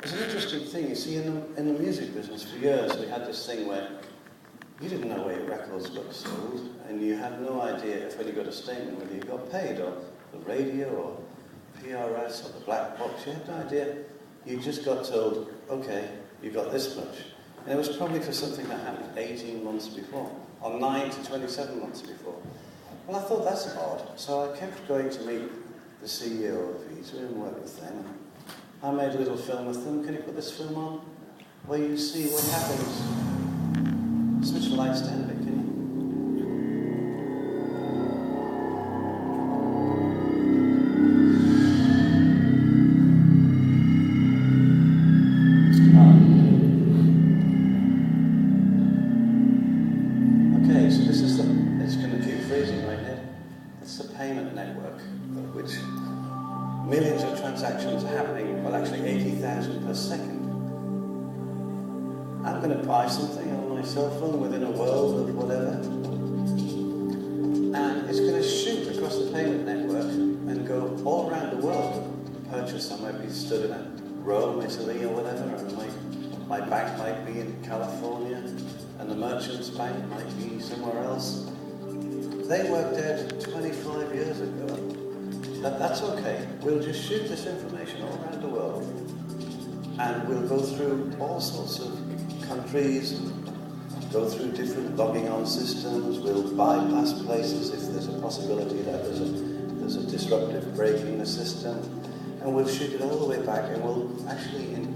It's an interesting thing. You see, in the music business for years, we had this thing where you didn't know where your records got sold, and you had no idea if when you got a statement whether you got paid, or the radio, or PRS, or the black box. You had no idea. You just got told, okay, you got this much. And it was probably for something that happened 18 months before, or 9 to 27 months before. Well, I thought that's odd, so I kept going to meet the CEO of Visa and work with them. I made a little film with them. Can you put this film on? Where you see what happens. Switch the lights down a bit, can you? Okay, so this is it's going to keep freezing right here. It's the payment network, which millions of transactions are happening, well actually 80,000 per second. I'm going to buy something on my cell phone within a world of whatever, and it's going to shoot across the payment network and go all around the world. The purchase, I might be stood in Rome, Italy or whatever, and my bank might be in California, and the merchant's bank might be somewhere else. They worked out 25 years ago that's okay. We'll just shoot this information all around the world, and we'll go through all sorts of countries, go through different logging on systems, we'll bypass places if there's a possibility that there's a disruptive break in the system, and we'll shoot it all the way back, and we'll actually in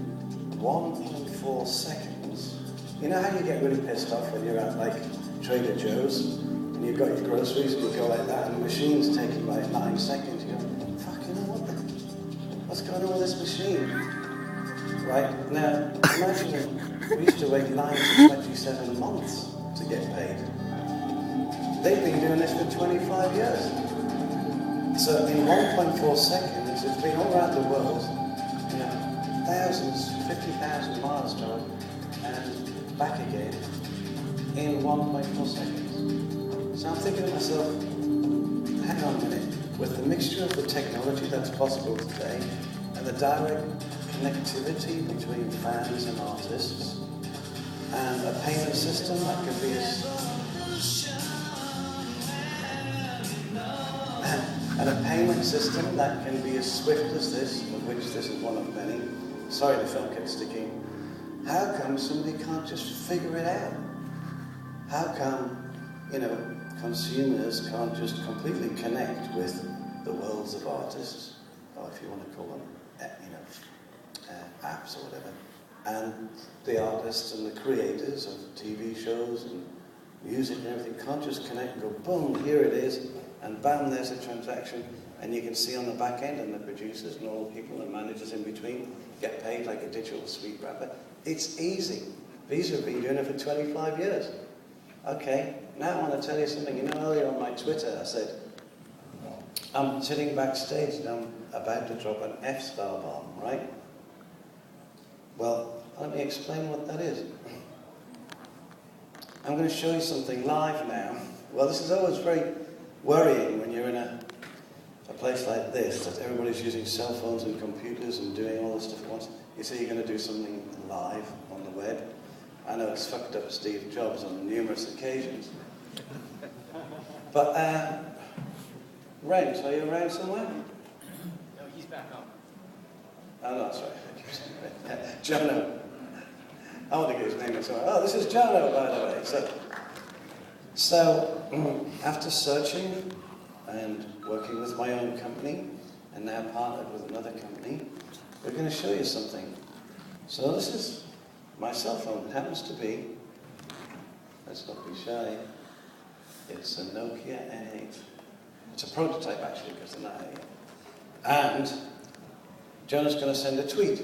1.4 seconds. You know how you get really pissed off when you're at like Trader Joe's and you've got your groceries and you go like that and the machine's taking like 9 seconds. You go, fuck, you know what's going on with this machine? Right, now imagine we used to wait 9 to 27 months to get paid. They've been doing this for 25 years. So in 1.4 seconds, it's been all around the world, you know, thousands, 50,000 miles traveled, and back again in 1.4 seconds. So I'm thinking to myself, hang on a minute, with the mixture of the technology that's possible today, and the direct connectivity between fans and artists, and a payment system that can be as swift as this, of which this is one of many. Sorry, the film kept sticking. How come somebody can't just figure it out? How come, you know, consumers can't just completely connect with the worlds of artists, or if you want to call them, you know, apps or whatever, and the artists and the creators of TV shows and music and everything can't just connect and go, boom, here it is, and bam, there's a transaction, and you can see on the back end, and the producers and all the people and managers in between get paid like a digital sweet wrapper. It's easy. Visa have been doing it for 25 years. Okay, now I want to tell you something. You know, earlier on my Twitter, I said, I'm sitting backstage and I'm about to drop an F-star bomb, right? Well, let me explain what that is. I'm going to show you something live now. Well, this is always very worrying when you're in a place like this, that everybody's using cell phones and computers and doing all this stuff at once. You say you're going to do something live on the web. I know it's fucked up Steve Jobs on numerous occasions. But, Rent, are you around somewhere? No, he's back up. Oh, no, that's right. Jono. I want to get his name in somewhere. Oh, this is Jono, by the way. So after searching and working with my own company, and now partnered with another company, we're going to show you something. So this is my cell phone. It happens to be, let's not be shy, it's a Nokia N8. It's a prototype, actually, because they're not out yet. And Jonah's going to send a tweet.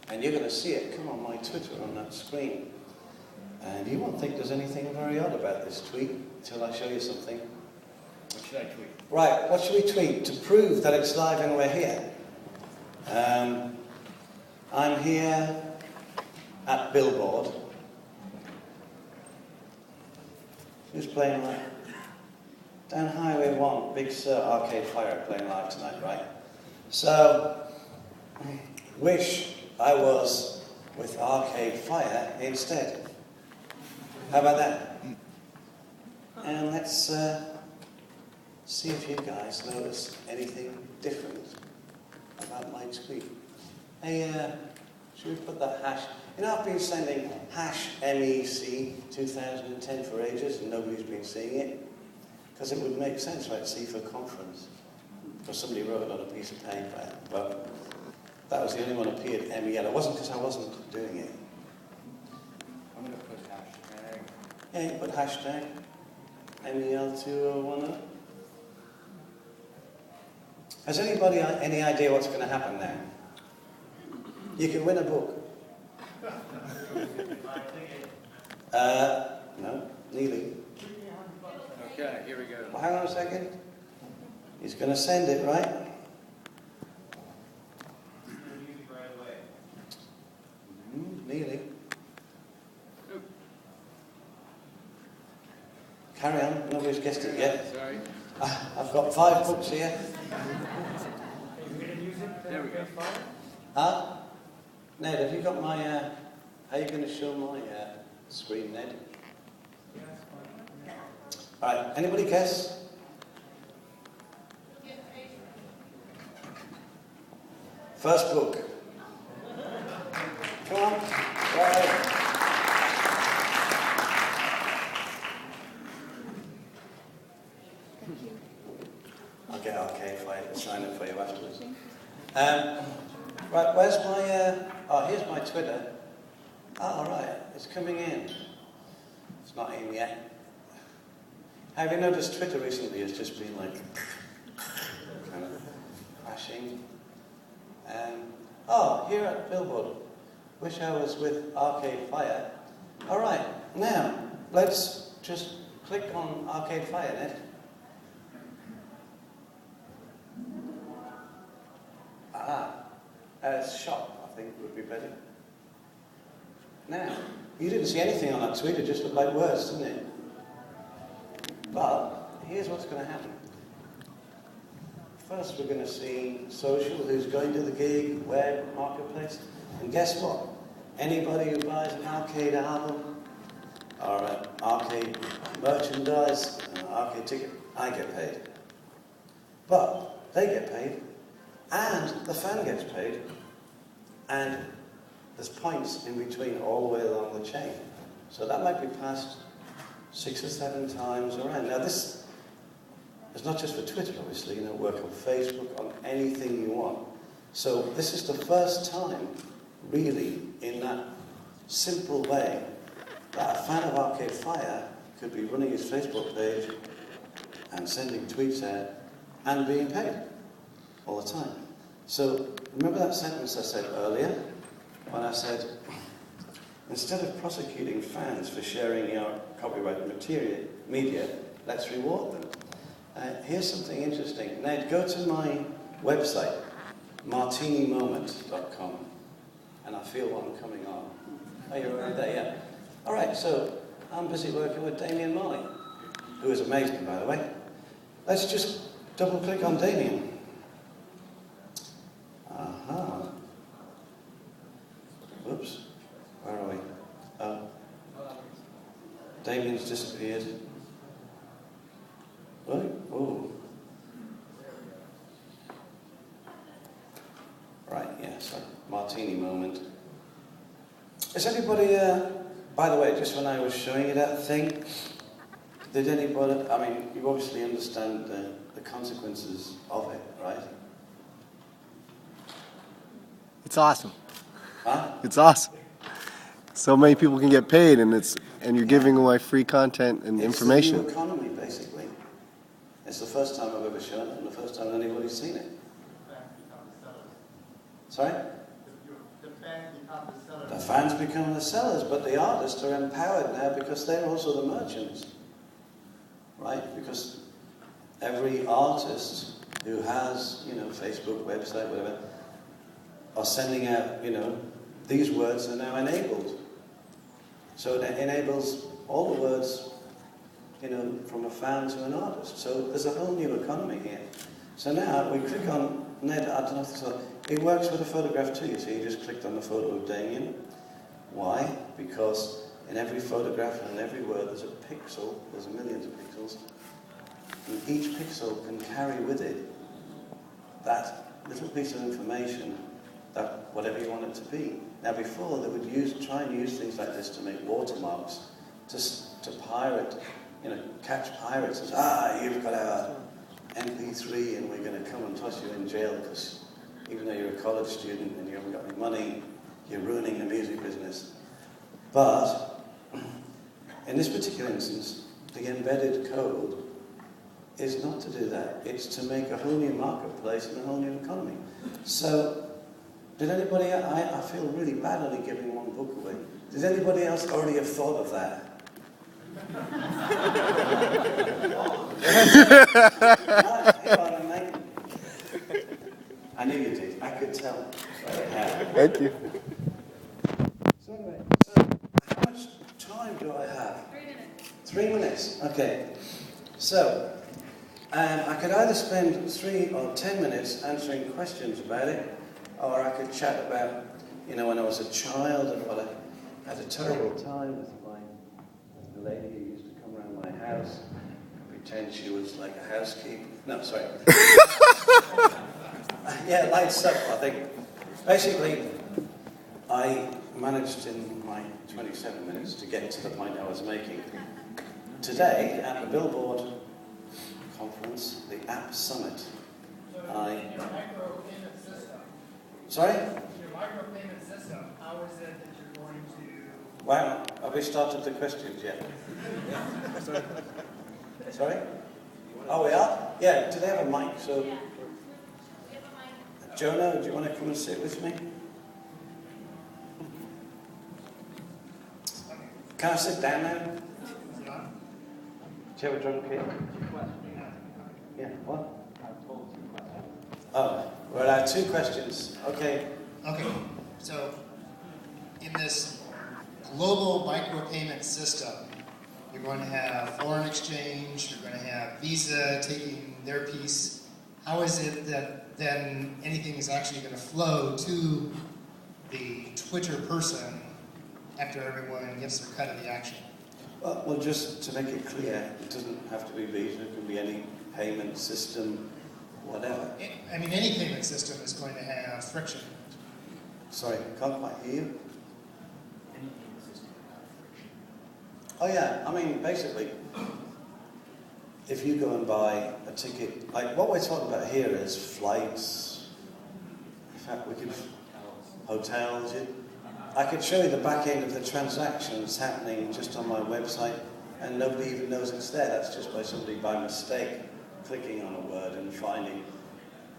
And you're going to see it come on my Twitter on that screen. And you won't think there's anything very odd about this tweet until I show you something. What should I tweet? Right, what should we tweet to prove that it's live and we're here? I'm here at Billboard. Who's playing live? Down Highway 1, Big Sur Arcade Fire playing live tonight, right? So, Wish I was with Arcade Fire instead. How about that? And let's see if you guys notice anything different about my tweet. Hey, should we put that hash? You know, I've been sending hash MEC 2010 for ages and nobody's been seeing it. Because it would make sense, right? See for conference. Because somebody wrote it on a piece of paper. But that was the only one that appeared MEL. It wasn't because I wasn't doing it. I'm going to put hashtag. Yeah, you put hashtag MEL2010. Has anybody any idea what's going to happen now? You can win a book. No, nearly. Okay, here we go. Well, hang on a second. He's going to send it, right? Nearly. Carry on. Nobody's guessed it yet. Sorry. I've got 5 books here. There we go. Huh? Ned, have you got my... How are you going to show my screen, Ned? All right, anybody guess? First book. Come on. Go ahead. I'll get Arcade Fire to sign it for you afterwards. Right, where's my... oh, here's my Twitter. Oh, all right, it's coming in. It's not in yet. Have you noticed Twitter recently has just been like kind of crashing? Oh, here at Billboard. Wish I was with Arcade Fire. All right, now let's just click on Arcade Fire, Ned. Shop, I think, would be better. Now, you didn't see anything on that tweet, it just looked like words, didn't it? But here's what's going to happen. First, we're going to see social, who's going to the gig, web, marketplace. And guess what? Anybody who buys an arcade album, or arcade merchandise, an arcade ticket, I get paid. But they get paid, and the fan gets paid, and there's points in between all the way along the chain. So that might be passed 6 or 7 times around. Now this is not just for Twitter, obviously, work on Facebook, on anything you want. So this is the first time, really, in that simple way, that a fan of Arcade Fire could be running his Facebook page and sending tweets out and being paid all the time. So remember that sentence I said earlier, when I said, instead of prosecuting fans for sharing your copyrighted media, let's reward them. Here's something interesting. Ned, go to my website, martinimoment.com, and I feel what I'm coming on. Oh, you're already there, yeah. All right, so I'm busy working with Damien Molly, who is amazing, by the way. Let's just double-click on Damien. Aha. Whoops. Where are we? Oh. Damien's disappeared. Right? Oh. Right, yeah, so Martini moment. Is anybody, by the way, just when I was showing you that thing, did anybody, I mean, you obviously understand the consequences of it, right? It's awesome. Huh? It's awesome. So many people can get paid, and you're giving away free content and information. It's the new economy, basically. It's the first time I've ever shown it, and the first time anybody's seen it. Sorry? The fans become the sellers, but the artists are empowered now because they're also the merchants. Right? Because every artist who has, Facebook, website, whatever, are sending out, these words are now enabled. So it enables all the words, from a fan to an artist. So there's a whole new economy here. So now we click on Ned, I don't know if this is, it works with a photograph too, you see, you just clicked on the photo of Damien. Why? Because in every photograph and in every word there's a pixel, there's millions of pixels, and each pixel can carry with it that little piece of information, that whatever you want it to be. Now before they would try and use things like this to make watermarks, to pirate, catch pirates and you've got our MP3 and we're going to come and toss you in jail because even though you're a college student and you haven't got any money, you're ruining the music business. But in this particular instance, the embedded code is not to do that. It's to make a whole new marketplace and a whole new economy. So, did anybody, I feel really bad only giving one book away. Does anybody else already have thought of that? I knew you did. I could tell. Thank you. So anyway, how much time do I have? 3 minutes. Okay. So, I could either spend 3 or 10 minutes answering questions about it, or I could chat about, when I was a child and what I had a terrible time with the lady who used to come around my house and pretend she was like a housekeeper. No, sorry. Yeah, lights up, I think. Basically, I managed in my 27 minutes to get to the point I was making. Today, at the Billboard conference, the App Summit, Your micropayment system. Sorry? Your micropayment system, how is it that you're going to... Wow, have we started the questions yet? Sorry? Oh, we are? Yeah, do they have a mic? So, Yeah. We have a mic. Jonah, do you want to come and sit with me? Can I sit down now? Do you have a drum kit? Yeah, what? Oh, well, I have 2 questions. Okay. Okay, so in this global micropayment system, you're going to have foreign exchange, you're going to have Visa taking their piece. How is it that then anything is actually going to flow to the Twitter person after everyone gets their cut of the action? Well, just to make it clear, it doesn't have to be Visa, it can be any payment system, whatever. I mean, any payment system is going to have friction. Sorry, can't quite hear you. Oh yeah, I mean, basically, if you go and buy a ticket, like what we're talking about here is flights, in fact we could, hotels, I could show you the back end of the transactions happening just on my website and nobody even knows it's there. That's just by somebody by mistake clicking on a word and finding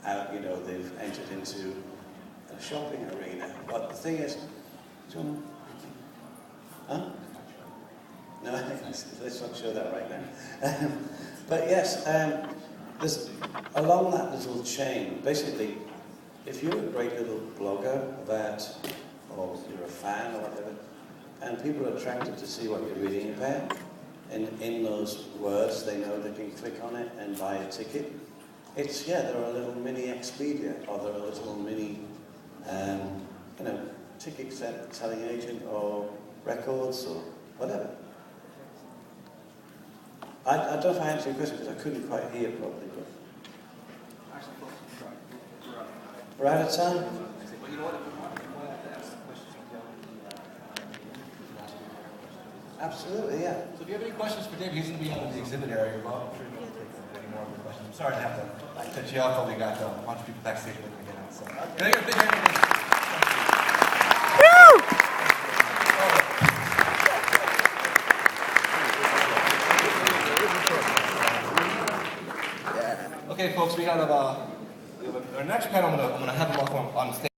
out, they've entered into a shopping arena. But the thing is, do you want to? Huh? No, let's not show that right now. But yes, there's along that little chain, basically, if you're a great little blogger about, or you're a fan or whatever, and people are attracted to see what you're reading about, and in those words they know they can click on it and buy a ticket. They're a little mini Expedia, or they're a little mini, ticket selling agent, or records, or whatever. I don't know if I answered your question because I couldn't quite hear properly, but... We're out of time? Absolutely, yeah. So if you have any questions for David, he's going to be out in the exhibit area. Well, I'm sure he'll take any more of the questions. I'm sorry to have to cut you off, but we got a bunch of people backstage looking to get out. So, can I get a big hand for this? Okay, folks, we have our next panel. I'm going to have them up on stage.